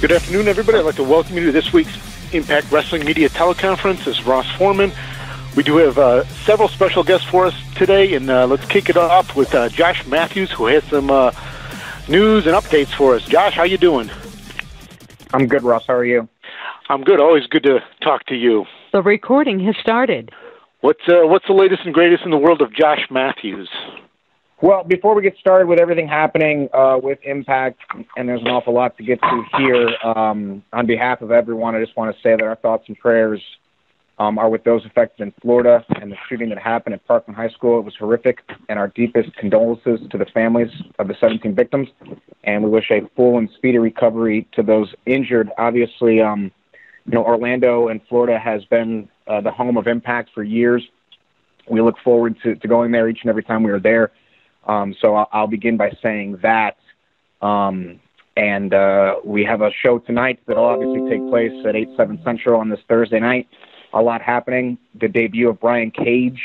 Good afternoon, everybody. I'd like to welcome you to this week's Impact Wrestling Media Teleconference. This is Ross Foreman. We do have several special guests for us today, and let's kick it off with Josh Mathews, who has some news and updates for us. Josh, how you doing? I'm good, Ross. How are you? I'm good. Always good to talk to you. The recording has started. What's the latest and greatest in the world of Josh Mathews? Well, before we get started with everything happening with Impact, and there's an awful lot to get to here, on behalf of everyone, I just want to say that our thoughts and prayers are with those affected in Florida and the shooting that happened at Parkland High School. It was horrific, and our deepest condolences to the families of the 17 victims, and we wish a full and speedy recovery to those injured. Obviously, Orlando and Florida has been the home of Impact for years. We look forward to going there each and every time we are there. So I'll begin by saying that. And we have a show tonight that will obviously take place at 8/7 Central on this Thursday night. A lot happening. The debut of Brian Cage.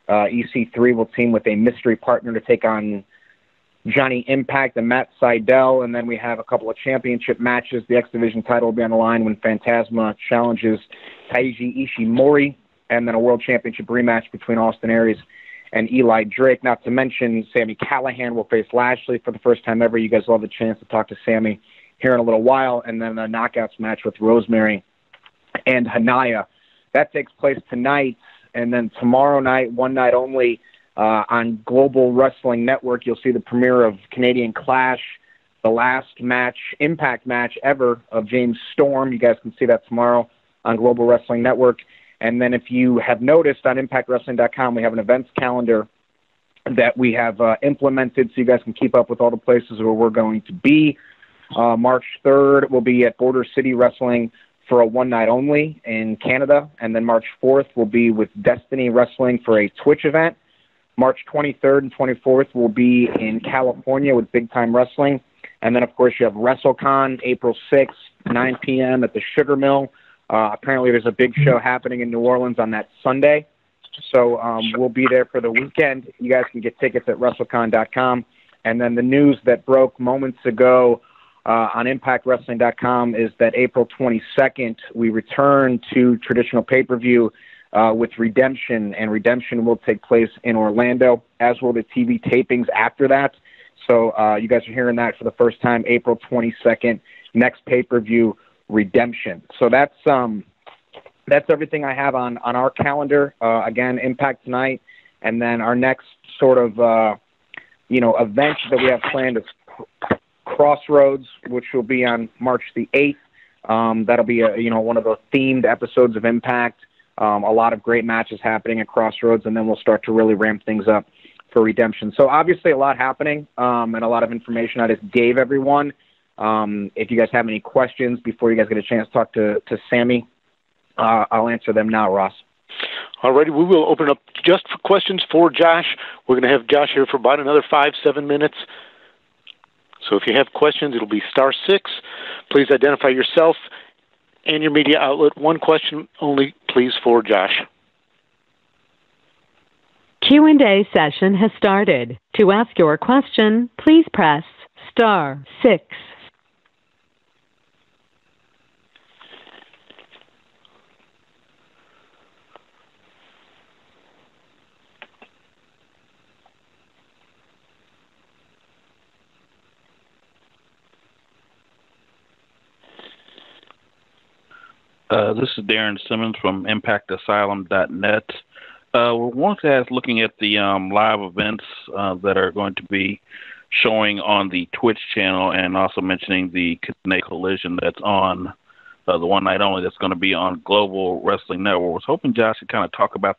EC3 will team with a mystery partner to take on Johnny Impact and Matt Sydal. And then we have a couple of championship matches. The X Division title will be on the line when Phantasma challenges Taiji Ishimori. And then a World Championship rematch between Austin Aries and Eli Drake. Not to mention, Sami Callihan will face Lashley for the first time ever. You guys will have a chance to talk to Sami here in a little while. And then a knockouts match with Rosemary and Hanaya. That takes place tonight. And then tomorrow night, one night only, on Global Wrestling Network, you'll see the premiere of Canadian Clash, the last match, Impact match ever of James Storm. You guys can see that tomorrow on Global Wrestling Network. And then if you have noticed on ImpactWrestling.com, we have an events calendar that we have implemented so you guys can keep up with all the places where we're going to be. March 3rd, we'll be at Border City Wrestling for a one night only in Canada. And then March 4th, we'll be with Destiny Wrestling for a Twitch event. March 23rd and 24th, we'll be in California with Big Time Wrestling. And then, of course, you have WrestleCon, April 6th, 9 p.m. at the Sugar Mill. Apparently there's a big show happening in New Orleans on that Sunday. So we'll be there for the weekend. You guys can get tickets at WrestleCon.com. And then the news that broke moments ago on ImpactWrestling.com is that April 22nd, we return to traditional pay-per-view with Redemption. And Redemption will take place in Orlando, as will the TV tapings after that. So you guys are hearing that for the first time, April 22nd, next pay-per-view, Redemption. So that's everything I have on our calendar. Again, Impact tonight, and then our next sort of event that we have planned is Crossroads, which will be on March the 8th. That'll be one of the themed episodes of Impact. A lot of great matches happening at Crossroads, and then we'll start to really ramp things up for Redemption. So obviously a lot happening, and a lot of information I just gave everyone. If you guys have any questions before you guys get a chance to talk to Sami, I'll answer them now, Ross. All righty, we will open up just for questions for Josh. We're going to have Josh here for about another 5-7 minutes. So if you have questions, it'll be *6. Please identify yourself and your media outlet. One question only, please, for Josh. Q&A session has started. To ask your question, please press *6. This is Darren Simmons from ImpactAsylum.net. We want to ask, looking at the live events that are going to be showing on the Twitch channel, and also mentioning the Konnan and Callihan that's on the one night only that's going to be on Global Wrestling Network. I was hoping Josh could kind of talk about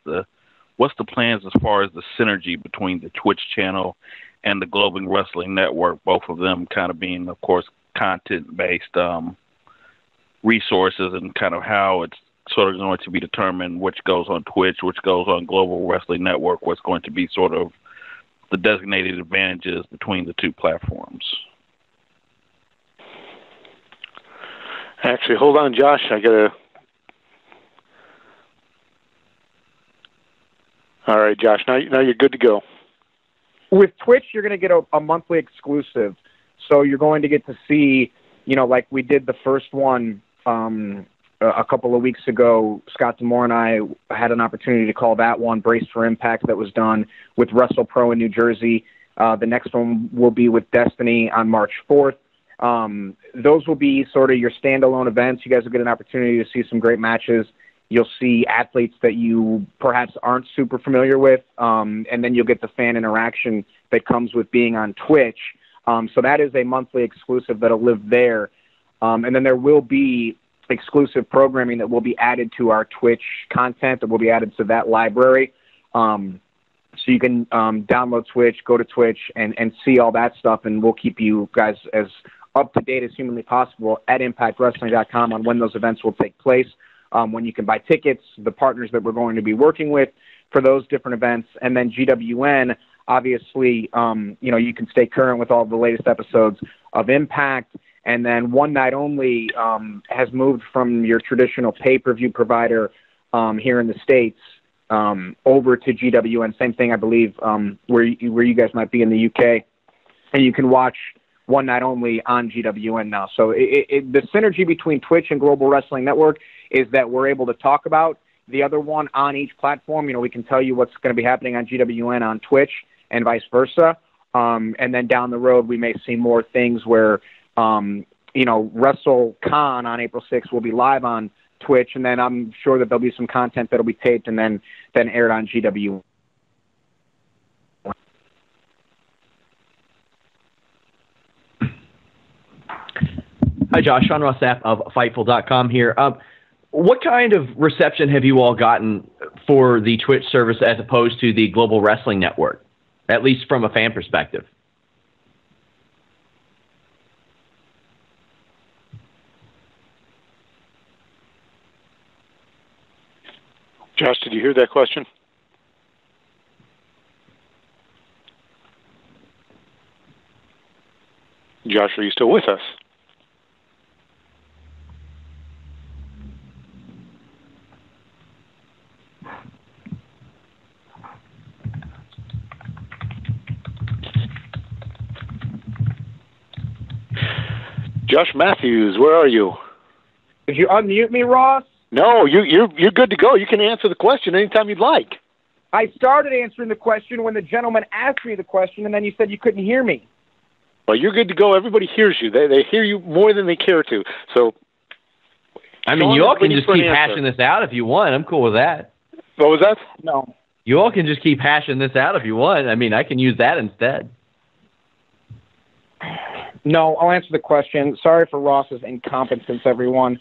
what's the plans as far as the synergy between the Twitch channel and the Global Wrestling Network, both of them kind of being, of course, content-based resources, and kind of how it's sort of going to be determined which goes on Twitch, which goes on Global Wrestling Network, what's going to be sort of the designated advantages between the two platforms. Actually, hold on, Josh. I got to... All right, Josh, now you're good to go. With Twitch, you're going to get a monthly exclusive. So you're going to get to see, like we did the first one a couple of weeks ago, Scott Demore and I had an opportunity to call that one Braced for Impact that was done with WrestlePro in New Jersey. The next one will be with Destiny on March 4th. Those will be sort of your standalone events. You guys will get an opportunity to see some great matches. You'll see athletes that you perhaps aren't super familiar with, and then you'll get the fan interaction that comes with being on Twitch. So that is a monthly exclusive that'll live there. And then there will be exclusive programming that will be added to our Twitch content, that will be added to that library. So you can download Twitch, go to Twitch, and see all that stuff, and we'll keep you guys as up to date as humanly possible at ImpactWrestling.com on when those events will take place, when you can buy tickets, the partners that we're going to be working with for those different events, and then GWN. Obviously, you can stay current with all the latest episodes of Impact. And then One Night Only has moved from your traditional pay-per-view provider here in the States over to GWN. Same thing, I believe, where you guys might be in the UK. And you can watch One Night Only on GWN now. So the synergy between Twitch and Global Wrestling Network is that we're able to talk about the other one on each platform. We can tell you what's going to be happening on GWN on Twitch and vice versa. And then down the road, we may see more things where, WrestleCon on April 6th will be live on Twitch. And then I'm sure that there'll be some content that'll be taped and then aired on GWN. Hi, Josh. Sean Rossap of Fightful.com here. What kind of reception have you all gotten for the Twitch service as opposed to the Global Wrestling Network, at least from a fan perspective? Josh, did you hear that question? Josh, are you still with us? Josh Mathews, where are you? Did you unmute me, Ross? No, you're good to go. You can answer the question anytime you'd like. I started answering the question when the gentleman asked me the question, and then you said you couldn't hear me. Well, you're good to go. Everybody hears you. They hear you more than they care to. So, I mean, you all can just keep hashing this out if you want. I'm cool with that. What was that? No. You all can just keep hashing this out if you want. I mean, I can use that instead. No, I'll answer the question. Sorry for Ross's incompetence, everyone.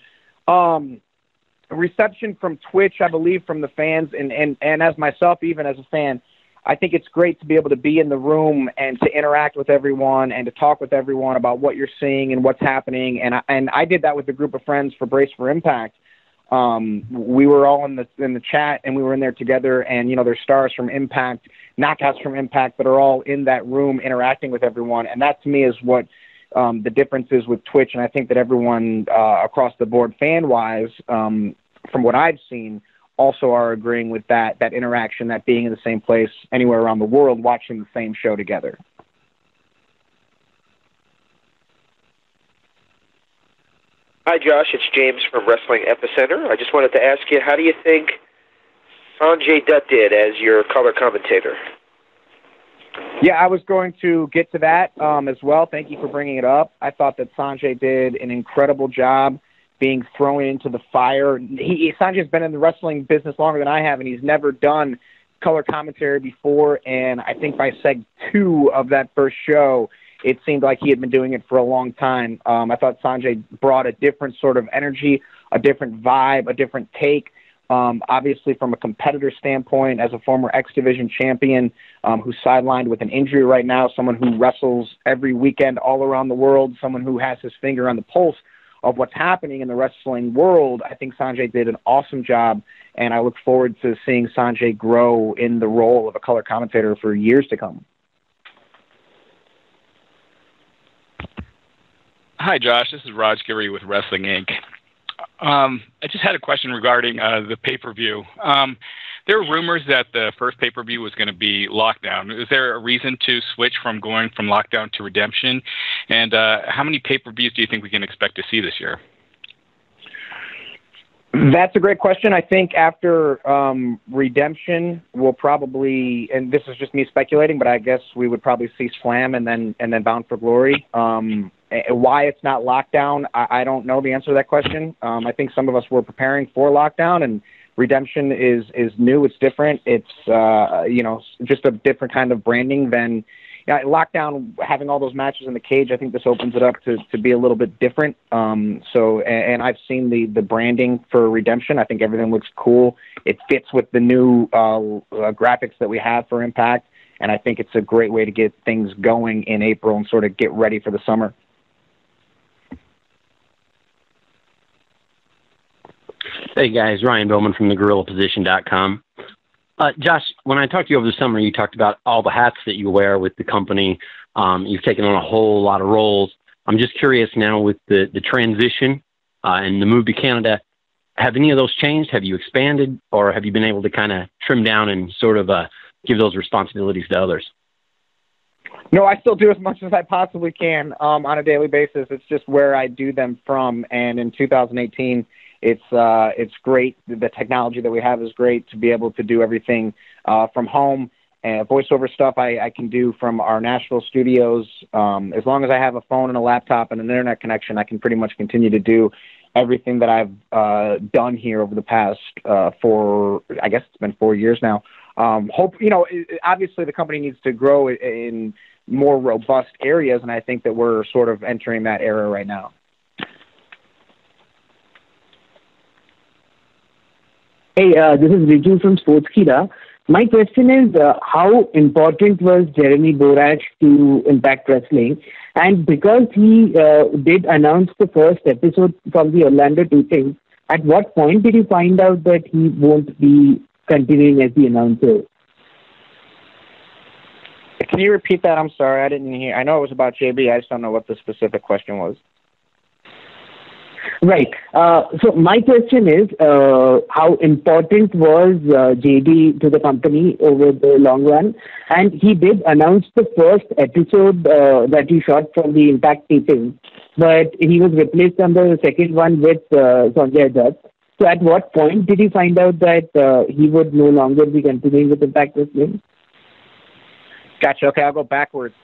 Reception from Twitch, I believe, from the fans, and as myself, even as a fan, I think it's great to be able to be in the room and to interact with everyone and to talk with everyone about what you're seeing and what's happening. And I did that with a group of friends for Brace for Impact. We were all in the chat, and we were in there together, and there's stars from Impact, knockouts from Impact that are all in that room interacting with everyone. And that to me is what the difference is with Twitch. And I think that everyone across the board, fan-wise, from what I've seen, also are agreeing with that interaction, that being in the same place anywhere around the world, watching the same show together. Hi, Josh. It's James from Wrestling Epicenter. I just wanted to ask you, how do you think Sanjay Dutt did as your color commentator? Yeah, I was going to get to that as well. Thank you for bringing it up. I thought that Sanjay did an incredible job being thrown into the fire. Sanjay's been in the wrestling business longer than I have, and he's never done color commentary before. And I think by Seg 2 of that first show, it seemed like he had been doing it for a long time. I thought Sanjay brought a different sort of energy, a different vibe, a different take. Obviously, from a competitor standpoint, as a former X Division champion who's sidelined with an injury right now, someone who wrestles every weekend all around the world, someone who has his finger on the pulse of what's happening in the wrestling world, I think Sanjay did an awesome job, and I look forward to seeing Sanjay grow in the role of a color commentator for years to come. Hi, Josh. This is Raj Giri with Wrestling Inc. I just had a question regarding the pay-per-view. there were rumors that the first pay-per-view was going to be Lockdown. Is there a reason to switch from going from Lockdown to Redemption? And how many pay-per-views do you think we can expect to see this year? That's a great question. I think after Redemption, we'll probably, and this is just me speculating, but I guess we would probably see Slam and then Bound for Glory. Why it's not Lockdown, I don't know the answer to that question. I think some of us were preparing for Lockdown, and Redemption is new. It's different. It's just a different kind of branding than Lockdown. Having all those matches in the cage, I think this opens it up to be a little bit different. And I've seen the branding for Redemption. I think everything looks cool. It fits with the new graphics that we have for Impact, and I think it's a great way to get things going in April and sort of get ready for the summer. Hey guys, Ryan Bowman from thegorillaposition.com. Josh, when I talked to you over the summer, you talked about all the hats that you wear with the company. You've taken on a whole lot of roles. I'm just curious now with the transition and the move to Canada, have any of those changed? Have you expanded, or have you been able to kind of trim down and sort of give those responsibilities to others? No, I still do as much as I possibly can on a daily basis. It's just where I do them from. And in 2018, it's great. The technology that we have is great to be able to do everything from home. And voiceover stuff I can do from our Nashville studios. As long as I have a phone and a laptop and an internet connection, I can pretty much continue to do everything that I've done here over the past I guess it's been 4 years now. Obviously the company needs to grow in more robust areas, and I think that we're sort of entering that era right now. Hey, this is Viju from Sportskeeda. My question is, how important was Jeremy Borash to Impact Wrestling? And because he did announce the first episode from the Orlando taping, at what point did you find out that he won't be continuing as the announcer? Can you repeat that? I'm sorry, I didn't hear. I know it was about JB. I just don't know what the specific question was. Right. So my question is, how important was JD to the company over the long run? And he did announce the first episode that he shot from the Impact taping, but he was replaced on the second one with Sanjay Dutt. So at what point did he find out that he would no longer be continuing with Impact Wrestling? Gotcha. Okay, I'll go backwards.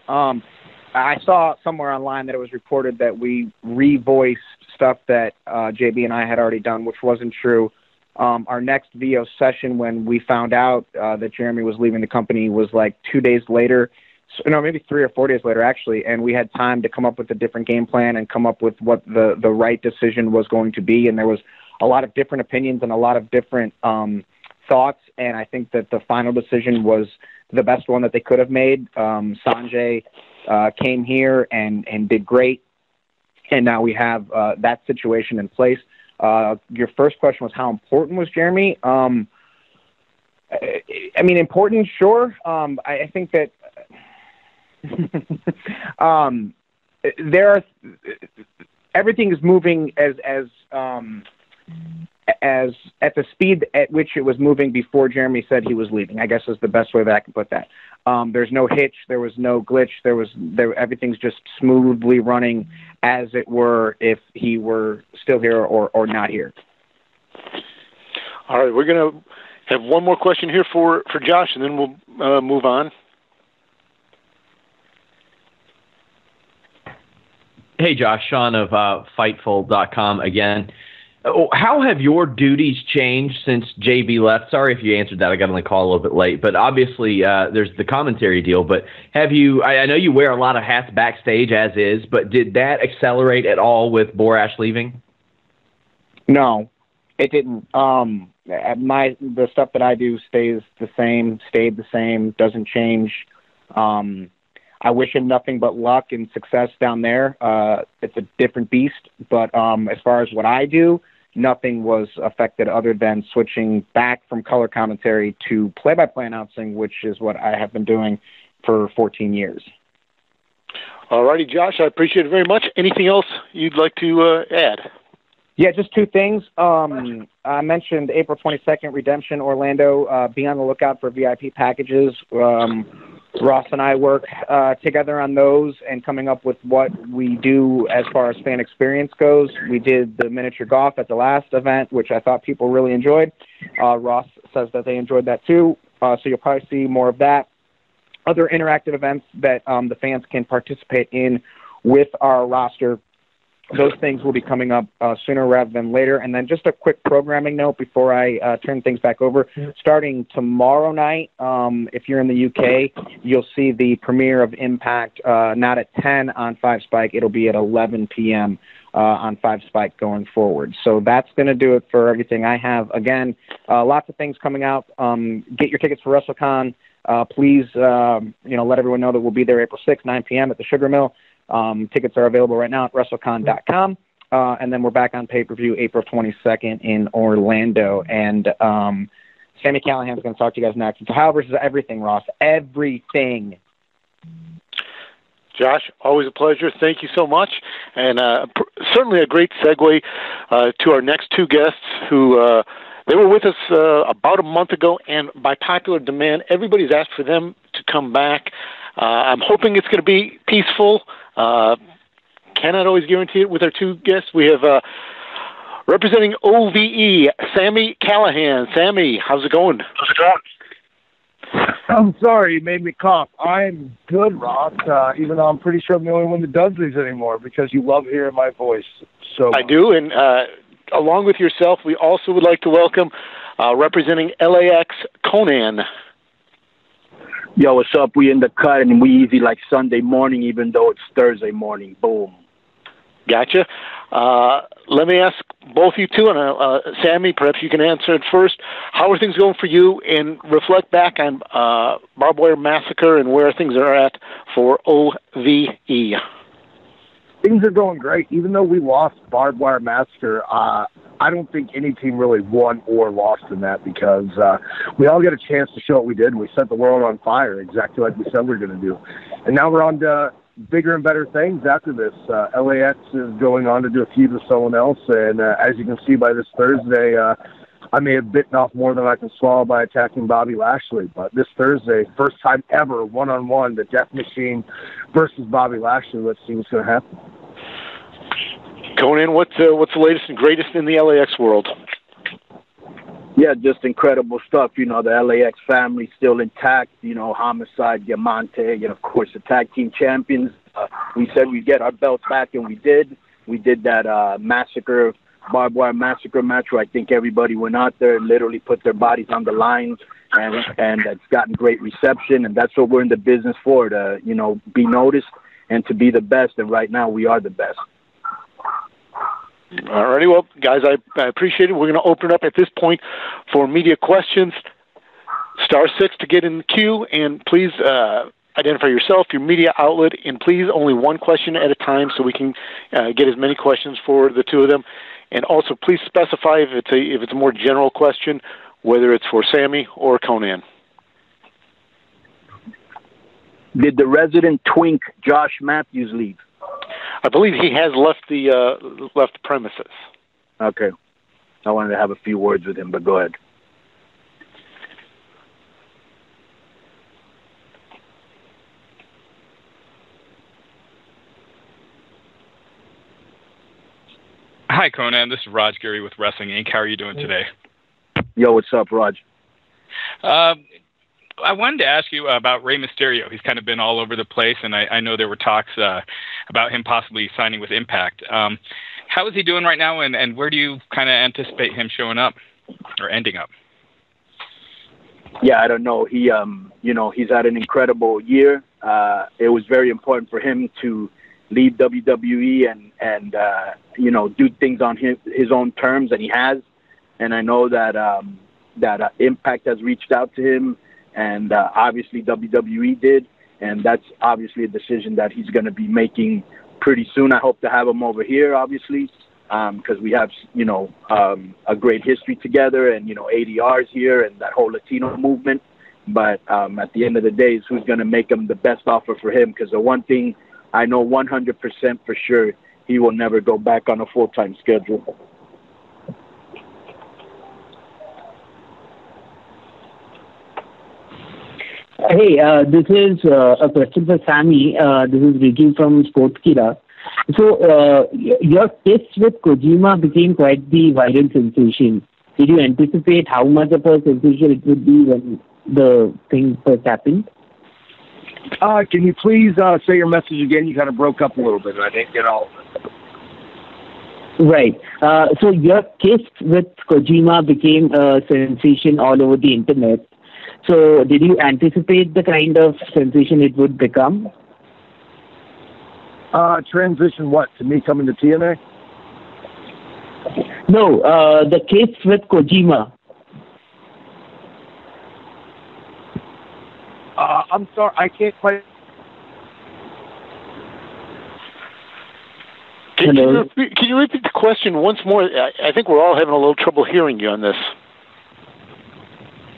I saw somewhere online that it was reported that we revoiced stuff that JB and I had already done, which wasn't true. Our next VO session, when we found out that Jeremy was leaving the company, was like 2 days later. So, no, maybe 3 or 4 days later, actually. And we had time to come up with a different game plan and come up with what the right decision was going to be. And there was a lot of different opinions and a lot of different thoughts. And I think that the final decision was the best one that they could have made. Sanjay came here and did great. And now we have that situation in place. Your first question was how important was Jeremy? I mean, important, sure. I think that everything is moving as at the speed at which it was moving before Jeremy said he was leaving, I guess is the best way that I can put that. There's no hitch. There was no glitch. Everything's just smoothly running as it were if he were still here or not here. All right, we're going to have one more question here for Josh, and then we'll move on. Hey, Josh, Sean of Fightful.com again. How have your duties changed since JB left? Sorry if you answered that. I got on the call a little bit late. But obviously, there's the commentary deal. But have you – I know you wear a lot of hats backstage as is, but did that accelerate at all with Borash leaving? No, it didn't. The stuff that I do stayed the same, doesn't change. I wish him nothing but luck and success down there. It's a different beast. But as far as what I do, nothing was affected other than switching back from color commentary to play-by-play announcing, which is what I have been doing for 14 years. All righty, Josh, I appreciate it very much. Anything else you'd like to add? Yeah, just two things. I mentioned April 22nd, Redemption, Orlando. Be on the lookout for VIP packages. Ross and I work together on those and coming up with what we do as far as fan experience goes. We did the miniature golf at the last event, which I thought people really enjoyed. Ross says that they enjoyed that too. So you'll probably see more of that. Other interactive events that the fans can participate in with our roster. Those things will be coming up sooner rather than later. And then just a quick programming note before I turn things back over. Starting tomorrow night, if you're in the UK, you'll see the premiere of Impact not at 10 on 5 Spike. It'll be at 11 p.m. On 5 Spike going forward. So that's going to do it for everything I have. Again, lots of things coming out. Get your tickets for WrestleCon. Please, let everyone know that we'll be there April 6th, 9 p.m. at the Sugar Mill. Tickets are available right now at WrestleCon.com. And then we're back on pay-per-view April 22nd in Orlando. And Sami Callihan is going to talk to you guys next. It's Ohio versus everything, Ross. Everything. Josh, always a pleasure. Thank you so much. And certainly a great segue to our next two guests who they were with us about a month ago, and by popular demand, everybody's asked for them to come back. I'm hoping it's going to be peaceful. Cannot always guarantee it with our two guests. We have representing OVE, Sami Callihan. Sami, how's it going? How's it going? I'm sorry, you made me cough. I'm good, Ross, even though I'm pretty sure I'm the only one that does these anymore because you love hearing my voice so much. I do, and along with yourself, we also would like to welcome representing LAX, Konnan. Yo, what's up? We in the cut, and we easy like Sunday morning, even though it's Thursday morning. Boom. Gotcha. Let me ask both you two, and Sami, perhaps you can answer it first. How are things going for you, and reflect back on Barbed Wire Massacre and where things are at for OVE? Things are going great. Even though we lost Barbed Wire Massacre, I don't think any team really won or lost in that because we all get a chance to show what we did, and we set the world on fire, exactly like we said we were going to do. And now we're on to bigger and better things after this. LAX is going on to do a feud with someone else, and as you can see by this Thursday, I may have bitten off more than I can swallow by attacking Bobby Lashley. But this Thursday, first time ever, one-on-one, the Death Machine versus Bobby Lashley. Let's see what's going to happen. Konnan, what's the latest and greatest in the LAX world? Yeah, just incredible stuff. You know, the LAX family still intact. You know, Homicide, Diamante, and of course the tag team champions. We said we'd get our belts back, and we did. We did that Barbed Wire Massacre match where I think everybody went out there and literally put their bodies on the line, and it's gotten great reception. And that's what we're in the business for, to, you know, be noticed and to be the best. And right now we are the best. All righty, well, guys, I appreciate it. We're going to open it up at this point for media questions. *6 to get in the queue, and please identify yourself, your media outlet, and please only one question at a time so we can get as many questions for the two of them. And also, please specify if it's a more general question, whether it's for Sami or Konnan. Did the resident twink Josh Mathews leave? I believe he has left the premises. Okay. I wanted to have a few words with him, but go ahead. Hi, Konnan. This is Raj Giri with Wrestling Inc. How are you doing today? Yo, what's up, Raj? I wanted to ask you about Rey Mysterio. He's kind of been all over the place, and I know there were talks about him possibly signing with Impact. How is he doing right now, and where do you kind of anticipate him showing up or ending up? Yeah, I don't know. He, he's had an incredible year. It was very important for him to leave WWE and do things on his own terms, and he has. And I know that Impact has reached out to him, and obviously WWE did, and that's obviously a decision that he's going to be making pretty soon. I hope to have him over here, obviously, because we have, a great history together, and, ADR's here and that whole Latino movement. But at the end of the day, is who's going to make him the best offer for him, because the one thing I know 100% for sure, he will never go back on a full-time schedule. Hey, this is a question for Sami. This is Ricky from Sportskira. So, your kiss with Kojima became quite the viral sensation. Did you anticipate how much of a sensation it would be when the thing first happened? Can you please say your message again? You kind of broke up a little bit, and I didn't get all of it. Right. So your kiss with Kojima became a sensation all over the internet. So did you anticipate the kind of sensation it would become? Transition what? To me coming to TNA? No, the kiss with Kojima. I'm sorry, I can't quite. Can you repeat the question once more? I think we're all having a little trouble hearing you on this.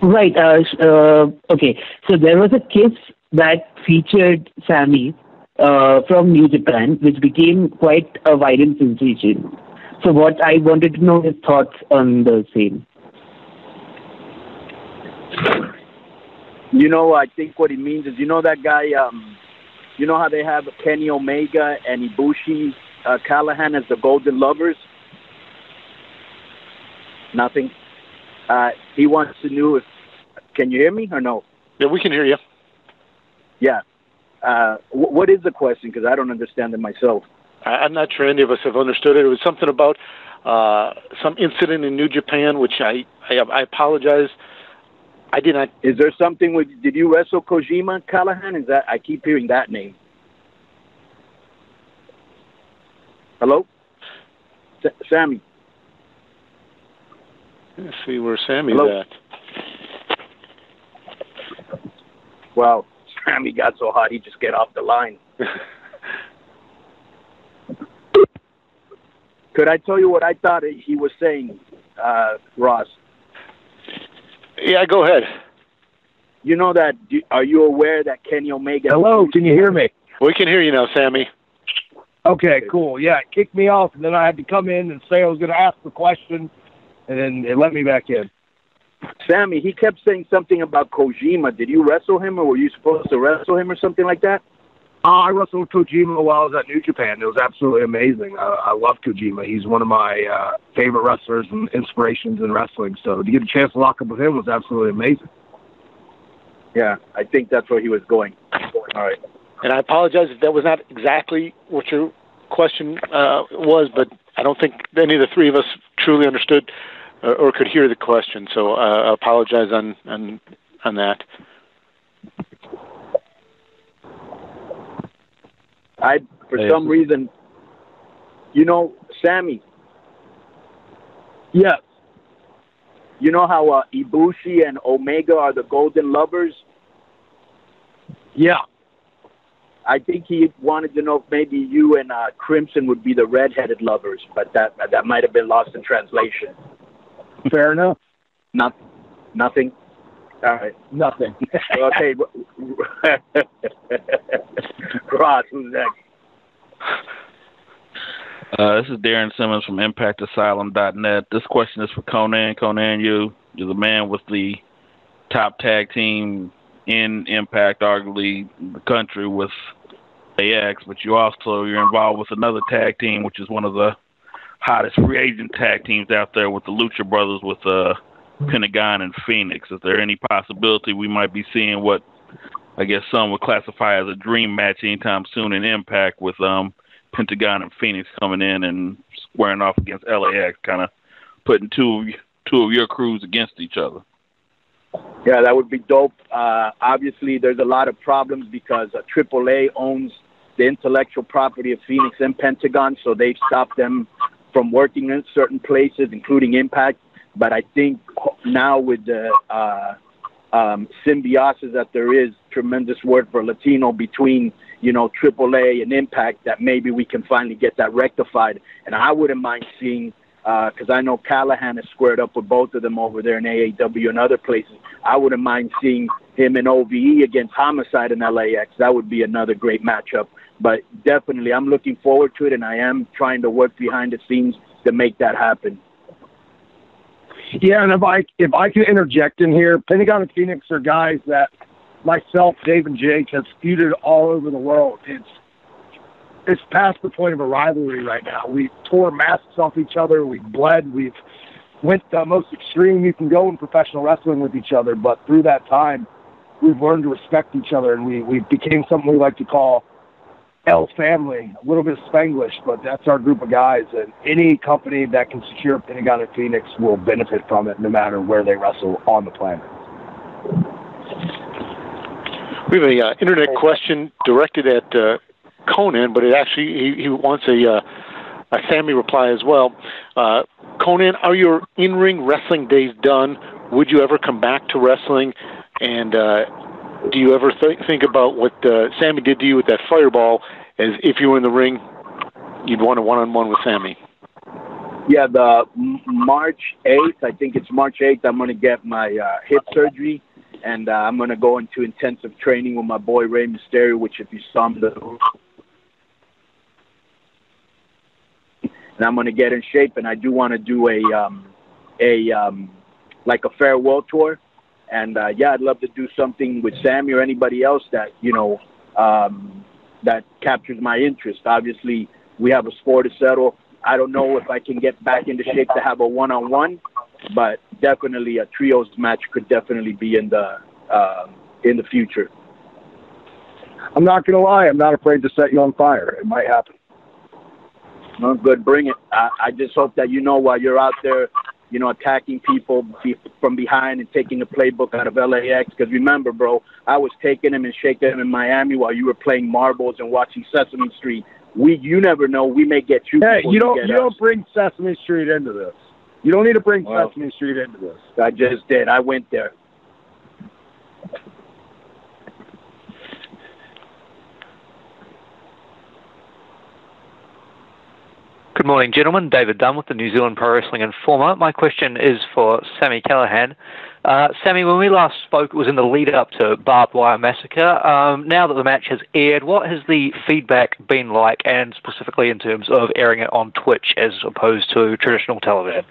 Right. Okay. So there was a kiss that featured Sami from New Japan, which became quite a viral sensation. So what I wanted to know his thoughts on the same. You know, I think what he means is, you know that guy, you know how they have Kenny Omega and Ibushi Callihan as the Golden Lovers? Nothing. He wants to know if, can you hear me or no? Yeah, we can hear you. Yeah. What is the question? Because I don't understand it myself. I'm not sure any of us have understood it. It was something about some incident in New Japan, which I apologize. I did not. Is there something with? Did you wrestle Kojima Callihan? Is that I keep hearing that name? Hello, Sami. Let's see where Sammy's at. Well, Sami got so hot he just get off the line. Could I tell you what I thought he was saying, Ross? Yeah, go ahead. You know that, are you aware that Kenny Omega... Hello, can you hear me? We can hear you now, Sami. Okay, cool. Yeah, it kicked me off, and then I had to come in and say I was going to ask the question, and then it let me back in. Sami, he kept saying something about Kojima. Did you wrestle him, or were you supposed to wrestle him or something like that? I wrestled Kojima while I was at New Japan. It was absolutely amazing. I love Kojima. He's one of my favorite wrestlers and inspirations in wrestling. So to get a chance to lock up with him was absolutely amazing. Yeah, I think that's where he was going. All right. And I apologize if that was not exactly what your question was, but I don't think any of the three of us truly understood or could hear the question. So I apologize on that. For some reason, you know, Sami. Yes. You know how Ibushi and Omega are the Golden Lovers? Yeah. I think he wanted to know if maybe you and Crimson would be the red-headed lovers, but that might have been lost in translation. Fair enough. Nothing? All right. Nothing. Okay. Ross, who's next? This is Darren Simmons from ImpactAsylum.net. This question is for Konnan. Konnan, you're the man with the top tag team in Impact, arguably the country, with AX, but you're involved with another tag team, which is one of the hottest free agent tag teams out there with the Lucha Brothers, with Pentagon and Phoenix. Is there any possibility we might be seeing what I guess some would classify as a dream match anytime soon in Impact, with Pentagon and Phoenix coming in and squaring off against LAX, kind of putting two of your crews against each other? Yeah, that would be dope. Obviously, there's a lot of problems because AAA owns the intellectual property of Phoenix and Pentagon, so they've stopped them from working in certain places, including Impact. But I think now with the symbiosis that there is, tremendous word for Latino between, you know, AAA and Impact, that maybe we can finally get that rectified. And I wouldn't mind seeing, because I know Callihan has squared up with both of them over there in AAW and other places. I wouldn't mind seeing him in OVE against Homicide and LAX. That would be another great matchup. But definitely, I'm looking forward to it, and I am trying to work behind the scenes to make that happen. Yeah, and if I can interject in here, Pentagon and Phoenix are guys that myself, Dave, and Jake has feuded all over the world. It's past the point of a rivalry right now. We tore masks off each other. We bled. We've went the most extreme you can go in professional wrestling with each other. But through that time, we've learned to respect each other, and we became something we like to call L family, a little bit of Spanglish, but that's our group of guys. And any company that can secure Pentagon and Phoenix will benefit from it no matter where they wrestle on the planet. We have an internet question directed at Konnan, but it actually he wants a Sami reply as well. Konnan, are your in-ring wrestling days done? Would you ever come back to wrestling? And do you ever think about what Sami did to you with that fireball, as if you were in the ring, you'd want a one-on-one with Sami? Yeah, the March 8th, I think it's March 8th, I'm going to get my hip surgery, and I'm going to go into intensive training with my boy Ray Mysterio, which if you saw him, and I'm going to get in shape, and I do want to do like a farewell tour. And, yeah, I'd love to do something with Sami or anybody else that, that captures my interest. Obviously, we have a score to settle. I don't know if I can get back into shape to have a one-on-one, but definitely a trios match could definitely be in the future. I'm not going to lie. I'm not afraid to set you on fire. It might happen. Well, good. Bring it. I just hope that, while you're out there, attacking people from behind and taking the playbook out of LAX. Because remember, bro, I was taking him and shaking him in Miami while you were playing marbles and watching Sesame Street. You never know. We may get you. Hey, you don't bring Sesame Street into this. You don't need to bring Sesame Street into this. I just did. I went there. Good morning, gentlemen. David Dunn with the New Zealand Pro Wrestling Informer. My question is for Sami Callihan. Sami, when we last spoke, it was in the lead-up to Barbed Wire Massacre. Now that the match has aired, what has the feedback been like, and specifically in terms of airing it on Twitch as opposed to traditional television?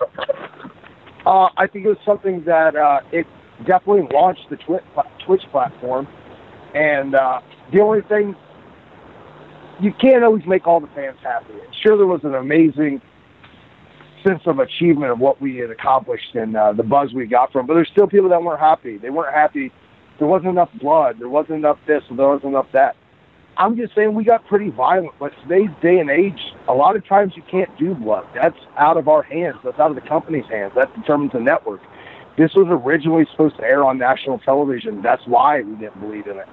I think it was something that it definitely launched the Twitch platform. And the only thing, you can't always make all the fans happy. Sure, there was an amazing sense of achievement of what we had accomplished and the buzz we got from it, but there's still people that weren't happy. They weren't happy. There wasn't enough blood. There wasn't enough this, or there wasn't enough that. I'm just saying we got pretty violent, but today's day and age, a lot of times you can't do blood. That's out of our hands. That's out of the company's hands. That determines the network. This was originally supposed to air on national television. That's why we didn't believe in it.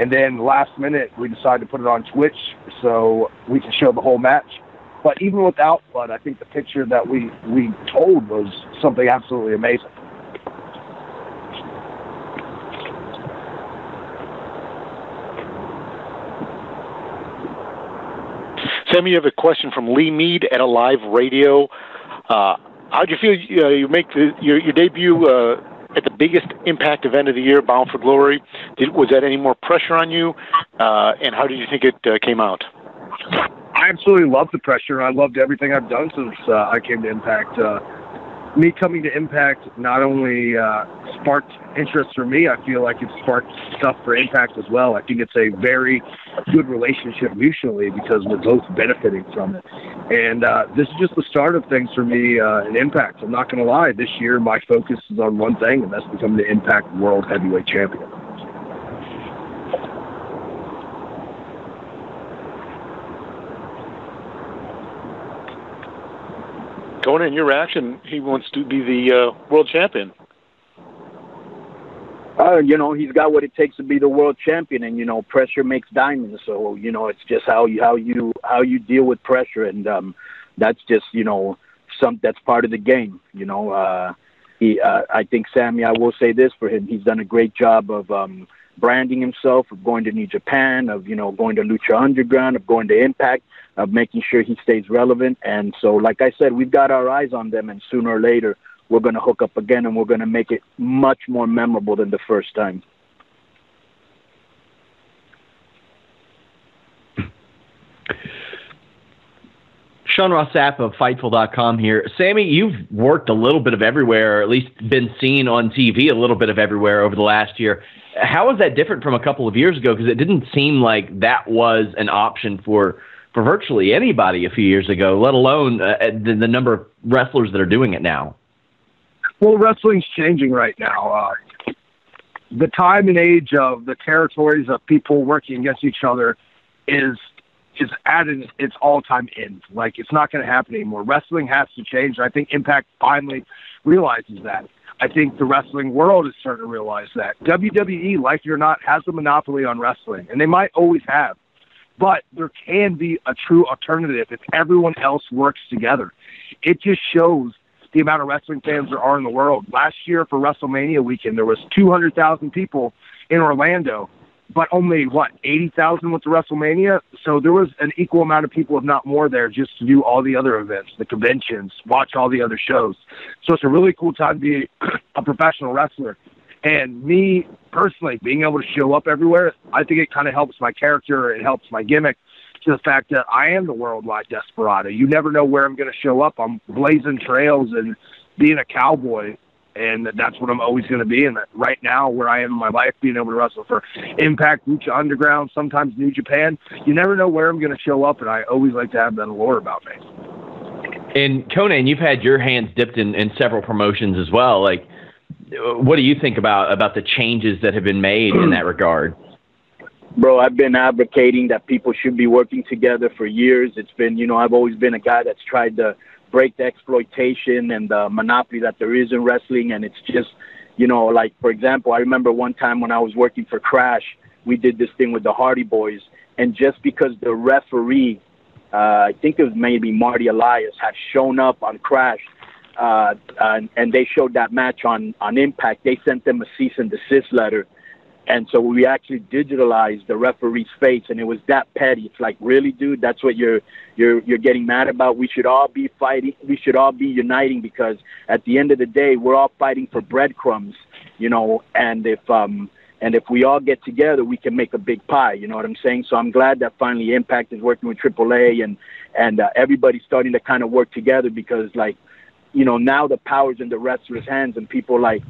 And then last minute, we decided to put it on Twitch so we can show the whole match. But even without blood, I think the picture that we told was something absolutely amazing. Sami, you have a question from Lee Mead at Alive Radio. How do you feel you make your debut at the biggest Impact event of the year, Bound for Glory? Was that any more pressure on you? And how did you think it came out? I absolutely loved the pressure. I loved everything I've done since I came to Impact. Me coming to Impact not only sparked interest for me, I feel like it sparked stuff for Impact as well. I think it's a very good relationship mutually because we're both benefiting from it. And this is just the start of things for me in Impact. I'm not going to lie. This year, my focus is on one thing, and that's becoming the Impact World Heavyweight Champion. Konnan, your reaction, he wants to be the world champion. He's got what it takes to be the world champion, and pressure makes diamonds. So it's just how you deal with pressure, and that's just that's part of the game. I think Sami, I will say this for him, he's done a great job of branding himself, of going to New Japan, of going to Lucha Underground, of going to Impact, of making sure he stays relevant. And so, like I said, we've got our eyes on them, and sooner or later we're going to hook up again, and we're going to make it much more memorable than the first time. Sean Ross Sapp of Fightful.com here. Sami, you've worked a little bit of everywhere, or at least been seen on TV a little bit of everywhere over the last year. How is that different from a couple of years ago? Because it didn't seem like that was an option for virtually anybody a few years ago, let alone the number of wrestlers that are doing it now. Well, wrestling's changing right now. The time and age of the territories of people working against each other is at its all-time end. Like, it's not going to happen anymore. Wrestling has to change, and I think Impact finally realizes that. I think the wrestling world is starting to realize that. WWE, like it or not, has a monopoly on wrestling, and they might always have. But there can be a true alternative if everyone else works together. It just shows the amount of wrestling fans there are in the world. Last year for WrestleMania weekend, there was 200,000 people in Orlando, but only, 80,000 went to WrestleMania? So there was an equal amount of people, if not more, there just to do all the other events, the conventions, watch all the other shows. So it's a really cool time to be a professional wrestler. And me, personally, being able to show up everywhere, I think it kind of helps my character. It helps my gimmick to the fact that I am the worldwide desperado. You never know where I'm going to show up. I'm blazing trails and being a cowboy, and that's what I'm always going to be. And right now, where I am in my life, being able to wrestle for Impact, Lucha Underground, sometimes New Japan, you never know where I'm going to show up, and I always like to have that allure about me. And Konnan, you've had your hands dipped in several promotions as well. Like, what do you think about the changes that have been made in that regard? Bro, I've been advocating that people should be working together for years. It's been, I've always been a guy that's tried to break the exploitation and the monopoly that there is in wrestling. And it's just, like, for example, I remember one time when I was working for Crash, we did this thing with the Hardy Boys. And just because the referee, I think it was maybe Marty Elias, had shown up on Crash, and they showed that match on Impact, they sent them a cease and desist letter. And so we actually digitalized the referee's face, and it was that petty. It's like, really, dude, that's what you're getting mad about? We should all be fighting. We should all be uniting, because at the end of the day, we're all fighting for breadcrumbs, and if we all get together, we can make a big pie. You know what I'm saying? So I'm glad that finally Impact is working with AAA and everybody's starting to kind of work together, because, like, now the power's in the wrestlers' hands, and people like,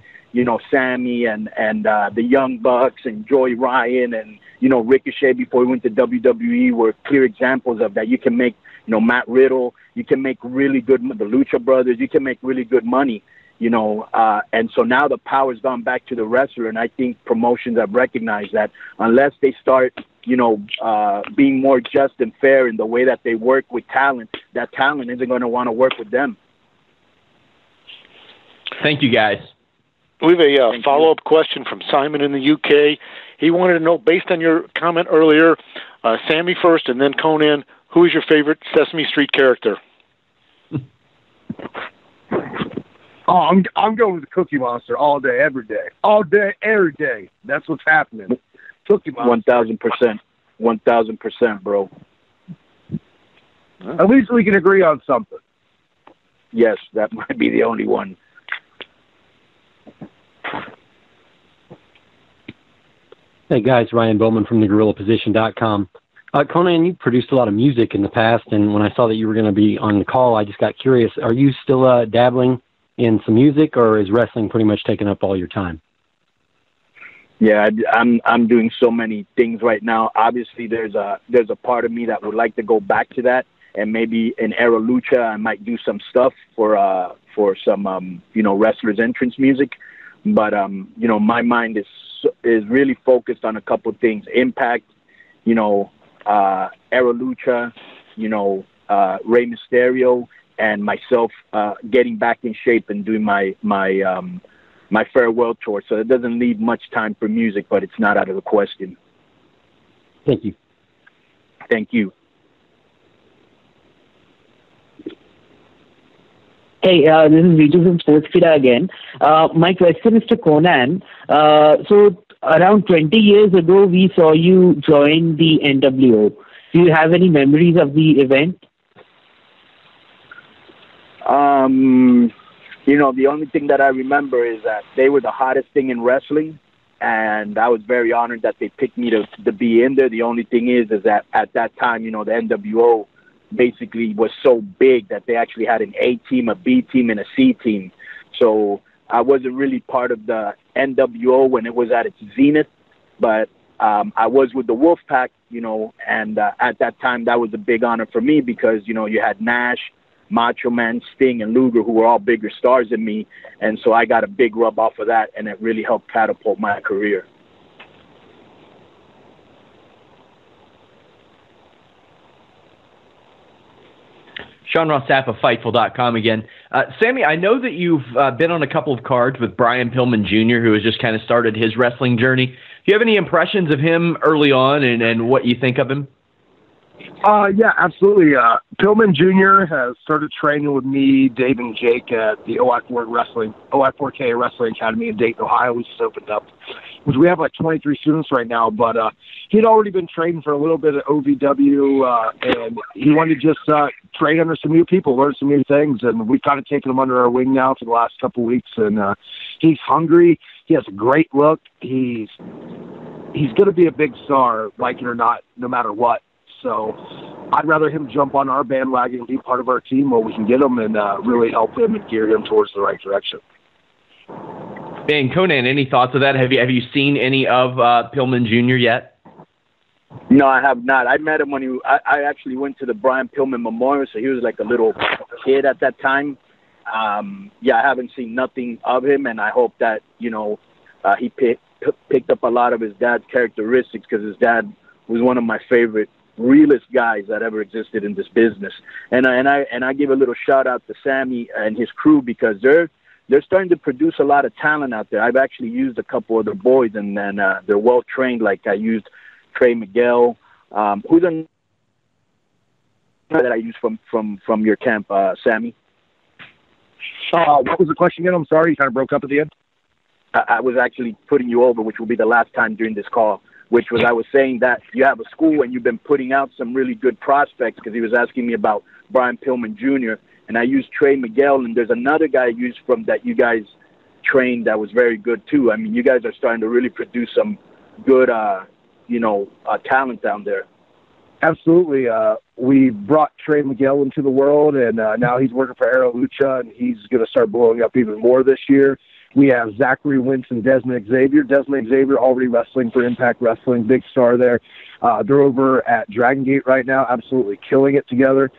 Sammy and the Young Bucks and Joey Ryan and, Ricochet before he went to WWE were clear examples of that. You can make, Matt Riddle, you can make really good, the Lucha Brothers, you can make really good money, and so now the power's gone back to the wrestler, and I think promotions have recognized that unless they start, being more just and fair in the way that they work with talent, that talent isn't going to want to work with them. Thank you, guys. We have a follow-up question from Simon in the UK. He wanted to know, based on your comment earlier, Sami first and then Konnan, who is your favorite Sesame Street character? I'm going with the Cookie Monster all day, every day. All day, every day. That's what's happening. Cookie Monster. 1,000%. 1,000%, bro. At least we can agree on something. Yes, that might be the only one. Hey guys, Ryan Bowman from thegorillaposition.com. Konnan, you produced a lot of music in the past, and when I saw that you were going to be on the call, I just got curious. Are you still dabbling in some music, or is wrestling pretty much taking up all your time? Yeah, I'm doing so many things right now. Obviously, there's a part of me that would like to go back to that, and maybe in Era Lucha, I might do some stuff for some wrestlers' entrance music. But my mind is really focused on a couple of things: Impact, Era Lucha, Rey Mysterio, and myself getting back in shape and doing my farewell tour. So it doesn't leave much time for music, but it's not out of the question. Thank you. Thank you. Hey, this is Viju from Sportskeeda again. My question is to Konnan. So around 20 years ago, we saw you join the NWO. Do you have any memories of the event? The only thing that I remember is that they were the hottest thing in wrestling, and I was very honored that they picked me to be in there. The only thing is that at that time, the NWO, basically was so big that they actually had an A team, a B team, and a C team. So I wasn't really part of the NWO when it was at its zenith, but I was with the Wolfpack, and at that time that was a big honor for me because, you had Nash, Macho Man, Sting, and Luger, who were all bigger stars than me, and so I got a big rub off of that, and it really helped catapult my career. Sean Ross Sapp of Fightful.com again. Sami, I know that you've been on a couple of cards with Brian Pillman Jr., who has just kind of started his wrestling journey. Do you have any impressions of him early on and what you think of him? Yeah, absolutely. Pillman Jr. has started training with me, Dave, and Jake at the OI4K Wrestling Academy in Dayton, Ohio. We just opened up, which we have like 23 students right now, but he'd already been training for a little bit at OVW, and he wanted to just train under some new people, learn some new things, and we've kind of taken him under our wing now for the last couple of weeks, and he's hungry. He has a great look. He's going to be a big star, like it or not, no matter what. So I'd rather him jump on our bandwagon and be part of our team while we can get him and really help him and gear him towards the right direction. And Konnan, any thoughts of that? Have you seen any of Pillman Jr. yet? No, I have not. I met him when I actually went to the Brian Pillman Memorial, so he was like a little kid at that time. Yeah, I haven't seen nothing of him, and I hope that, he picked up a lot of his dad's characteristics because his dad was one of my favorite realest guys that ever existed in this business. And I give a little shout out to Sami and his crew because they're starting to produce a lot of talent out there. I've actually used a couple of their boys and they're well trained. Like I used Trey Miguel, who's another that I used from your camp, Sami. What was the question again? I'm sorry, you kind of broke up at the end. I was actually putting you over, which will be the last time during this call, which was I was saying that you have a school and you've been putting out some really good prospects because he was asking me about Brian Pillman Jr. and I used Trey Miguel, and there's another guy I used from that you guys trained that was very good too. I mean, you guys are starting to really produce some good, talent down there. Absolutely. We brought Trey Miguel into the world, and now he's working for Aero Lucha, and he's going to start blowing up even more this year. We have Zachary Wentz and Desmond Xavier. Desmond Xavier already wrestling for Impact Wrestling, big star there. They're over at Dragon Gate right now, absolutely killing it together.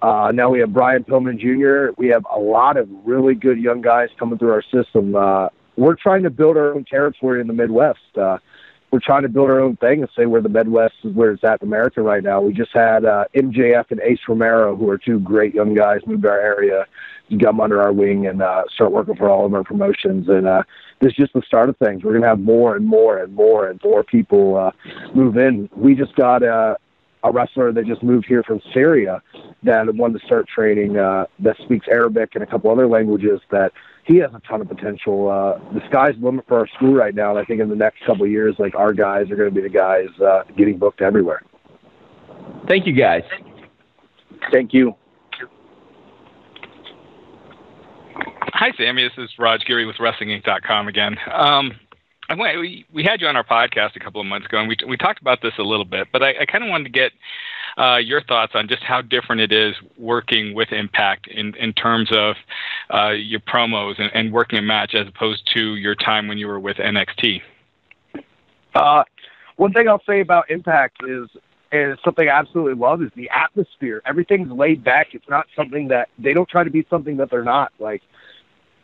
Now we have Brian Pillman Jr. We have a lot of really good young guys coming through our system. We're trying to build our own territory in the Midwest. We're trying to build our own thing and say where the Midwest is where it's at in America right now. We just had MJF and Ace Romero, who are two great young guys, move to our area, come under our wing, and start working for all of our promotions. And this is just the start of things. We're going to have more and more and more and more people move in. We just got a wrestler that just moved here from Syria that wanted to start training that speaks Arabic and a couple other languages that he has a ton of potential. The sky's the limit for our school right now, and I think in the next couple of years, like, our guys are going to be the guys getting booked everywhere. Thank you, guys. Thank you. Hi, Sami. This is Raj Giri with WrestlingInc.com again. We had you on our podcast a couple of months ago, and we talked about this a little bit, but I kind of wanted to get your thoughts on just how different it is working with Impact in terms of your promos and working a match as opposed to your time when you were with NXT. One thing I'll say about Impact is something I absolutely love is the atmosphere. Everything's laid back. It's not something that they don't try to be something that they're not. Like,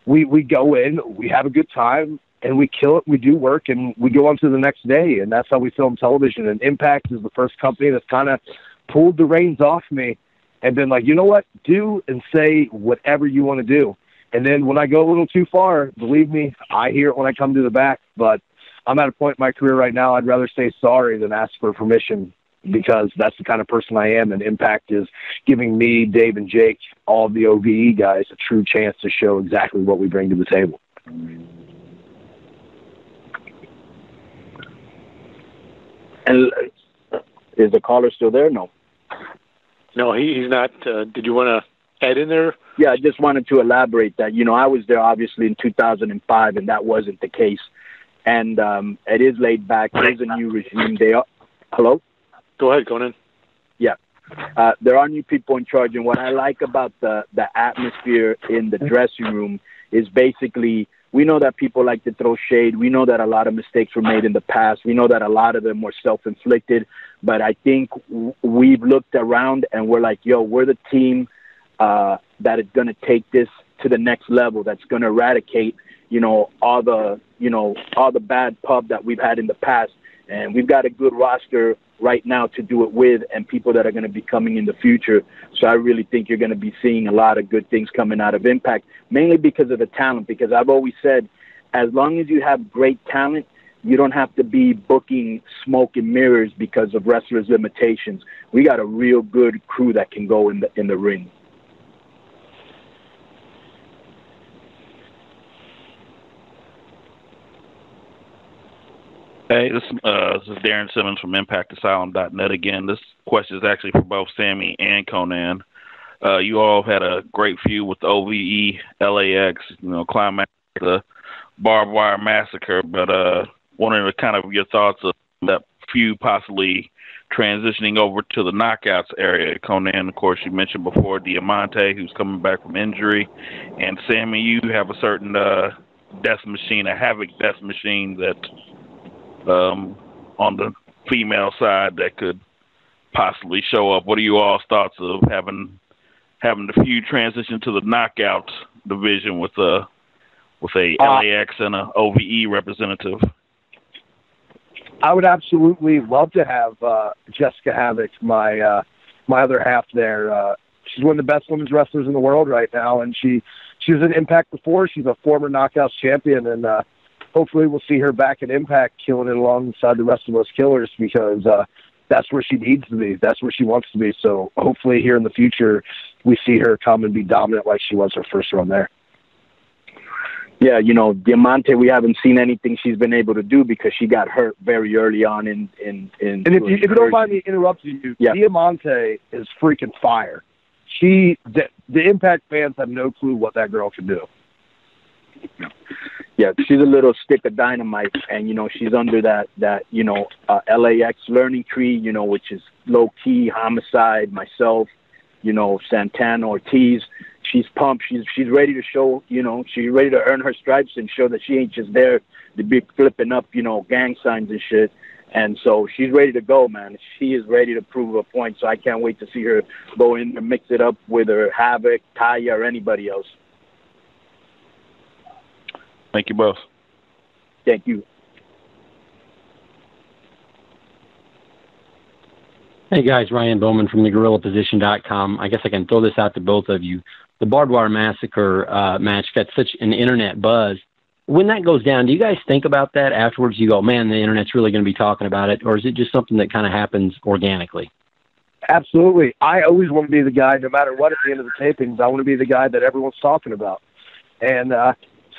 we go in, we have a good time, and we kill it, we do work, and we go on to the next day, and that's how we film television. And Impact is the first company that's kind of pulled the reins off me and been like, you know what, do and say whatever you want to do. And then when I go a little too far, believe me, I hear it when I come to the back. But I'm at a point in my career right now, I'd rather say sorry than ask for permission, because that's the kind of person I am, and Impact is giving me, Dave, and Jake, all of the OVE guys, a true chance to show exactly what we bring to the table. And is the caller still there? No. No, he's not. Did you want to add in there? Yeah, I just wanted to elaborate that, I was there obviously in 2005, and that wasn't the case. And it is laid back. There's a new regime. Hello? Go ahead, Konnan. Yeah. There are new people in charge, and what I like about the atmosphere in the dressing room is basically we know that people like to throw shade. We know that a lot of mistakes were made in the past. We know that a lot of them were self-inflicted. But I think we've looked around and we're like, yo, we're the team that is going to take this to the next level. That's going to eradicate, all the bad pub that we've had in the past. And we've got a good roster right now to do it with, and people that are going to be coming in the future. So I really think you're going to be seeing a lot of good things coming out of Impact, mainly because of the talent. Because I've always said, as long as you have great talent, you don't have to be booking smoke and mirrors because of wrestlers' limitations. We got a real good crew that can go in the ring. Hey, this is Darren Simmons from ImpactAsylum.net again. This question is actually for both Sami and Konnan. You all had a great feud with the OVE, LAX, climax, the barbed wire massacre, but wondering kind of your thoughts of that feud possibly transitioning over to the knockouts area. Konnan, of course, you mentioned before Diamante, who's coming back from injury, and Sami, you have a certain death machine, a Havoc death machine that on the female side that could possibly show up. What are you all's thoughts of having the feud transition to the knockout division with a LAX and a OVE representative? I would absolutely love to have Jessica Havoc, my other half there. She's one of the best women's wrestlers in the world right now, and she was in Impact before. She's a former Knockouts champion, and hopefully we'll see her back at Impact killing it alongside the rest of those killers, because that's where she needs to be. That's where she wants to be. So hopefully here in the future we see her come and be dominant like she was her first run there. Yeah, Diamante, we haven't seen anything she's been able to do because she got hurt very early on in And if you don't mind me interrupting you, yeah. Diamante is freaking fire. The Impact fans have no clue what that girl can do. Yeah, she's a little stick of dynamite, and she's under that LAX learning tree, which is low key, Homicide, myself, Santana, Ortiz. She's pumped. She's ready to show, she's ready to earn her stripes and show that she ain't just there to be flipping up, gang signs and shit. And so she's ready to go, man. She is ready to prove a point. So I can't wait to see her go in and mix it up with her Havoc, Taya, or anybody else. Thank you both. Thank you. Hey guys, Ryan Bowman from thegorillaposition.com. I guess I can throw this out to both of you. The Barbed Wire Massacre match got such an internet buzz. When that goes down, do you guys think about that afterwards? You go, man, the internet's really going to be talking about it, or is it just something that kind of happens organically? Absolutely. I always want to be the guy, no matter what, at the end of the tapings, I want to be the guy that everyone's talking about. And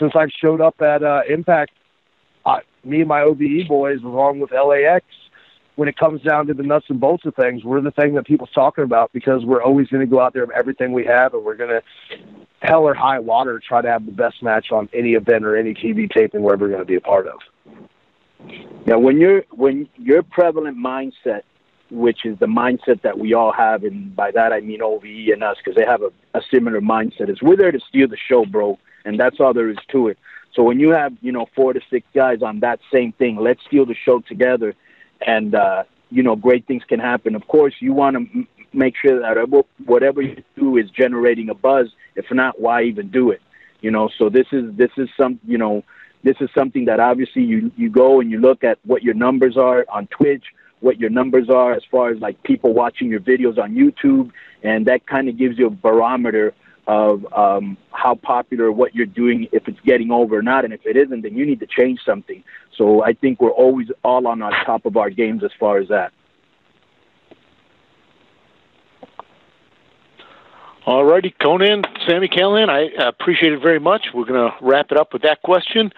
since I've showed up at Impact, me and my OVE boys, along with LAX, when it comes down to the nuts and bolts of things, we're the thing that people's talking about, because we're always going to go out there with everything we have, and we're going to, hell or high water, try to have the best match on any event or any TV taping we're ever going to be a part of. Now, when your prevalent mindset, which is the mindset that we all have, and by that I mean OVE and us, because they have a similar mindset, is we're there to steal the show, bro, and that's all there is to it. So when you have 4 to 6 guys on that same thing, let's steal the show together, and great things can happen. Of course, you want to make sure that whatever you do is generating a buzz. If not, why even do it? So this is something that obviously you go and you look at what your numbers are on Twitch, what your numbers are as far as like people watching your videos on YouTube, and that kind of gives you a barometer of how popular what you're doing, if it's getting over or not, and if it isn't, then you need to change something. So I think we're always all on our top of our games as far as that. All righty, Konnan, Sami Callihan, I appreciate it very much. We're going to wrap it up with that question.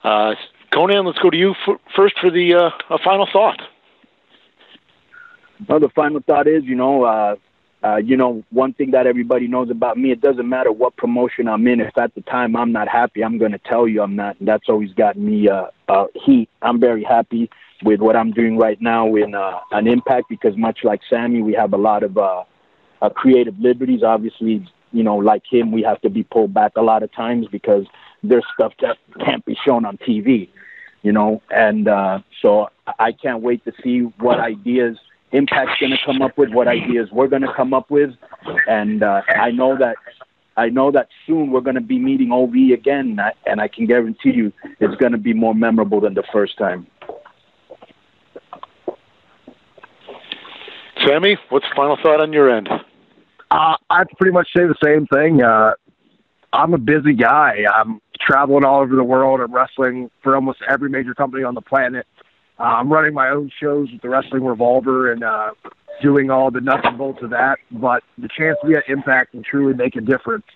Konnan, let's go to you first for the final thought. Well, the final thought is, one thing that everybody knows about me, it doesn't matter what promotion I'm in. If at the time I'm not happy, I'm going to tell you I'm not. And that's always gotten me heat. I'm very happy with what I'm doing right now in an Impact because much like Sami, we have a lot of creative liberties. Obviously, like him, we have to be pulled back a lot of times because there's stuff that can't be shown on TV, and so I can't wait to see what ideas Impact's going to come up with, what ideas we're going to come up with, and I know that soon we're going to be meeting OV again, and I can guarantee you it's going to be more memorable than the first time. Sami, what's the final thought on your end? I'd pretty much say the same thing. I'm a busy guy. I'm traveling all over the world. I'm wrestling for almost every major company on the planet. I'm running my own shows with the Wrestling Revolver and doing all the nuts and bolts of that. But the chance to be at Impact and truly make a difference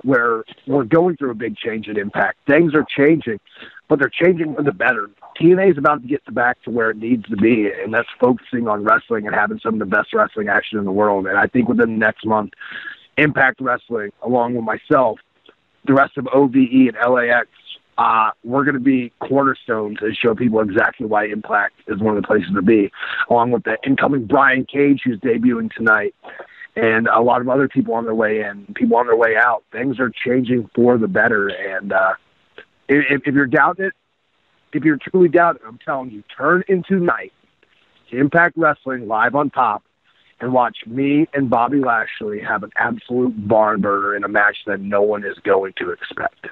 where we're going through a big change at Impact. Things are changing, but they're changing for the better. TNA is about to get back to where it needs to be, and that's focusing on wrestling and having some of the best wrestling action in the world. And I think within the next month, Impact Wrestling, along with myself, the rest of OVE and LAX, we're going to be cornerstones and show people exactly why Impact is one of the places to be, along with the incoming Brian Cage, who's debuting tonight, and a lot of other people on their way in, people on their way out. Things are changing for the better, and if you're doubting it, if you're truly doubting it, I'm telling you, turn into night to Impact Wrestling live on top and watch me and Bobby Lashley have an absolute barn burner in a match that no one is going to expect.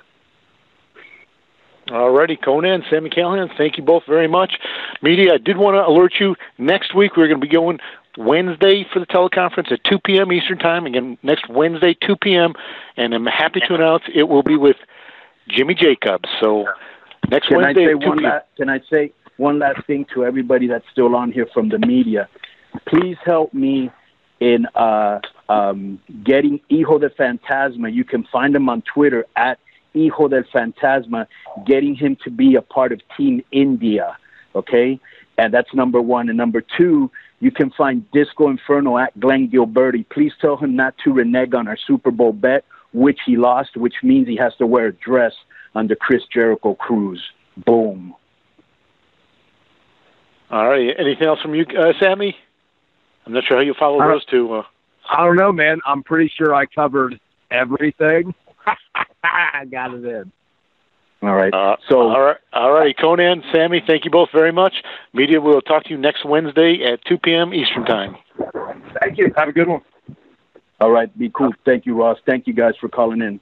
All righty, Konnan, Sami Callihan, thank you both very much. Media, I did want to alert you, next week we're going to be going Wednesday for the teleconference at 2 p.m. Eastern Time. Again, next Wednesday, 2 p.m. And I'm happy to announce it will be with Jimmy Jacobs. So next Wednesday at 2 p.m. Can I say one last thing to everybody that's still on here from the media? Please help me in getting Hijo del Fantasma. You can find him on Twitter at Hijo del Fantasma, getting him to be a part of Team India, okay? And that's number one. And number two, you can find Disco Inferno at Glenn Gilberti. Please tell him not to renege on our Super Bowl bet, which he lost, which means he has to wear a dress under Chris Jericho Cruz. Boom. All right. Anything else from you, Sami? I'm not sure how you follow those two. I don't know, man. I'm pretty sure I covered everything. I got it in. All right. All right, Konnan, Sami, thank you both very much. Media, we'll talk to you next Wednesday at 2 p.m. Eastern Time. Thank you. Have a good one. All right. Be cool. Thank you, Ross. Thank you guys for calling in.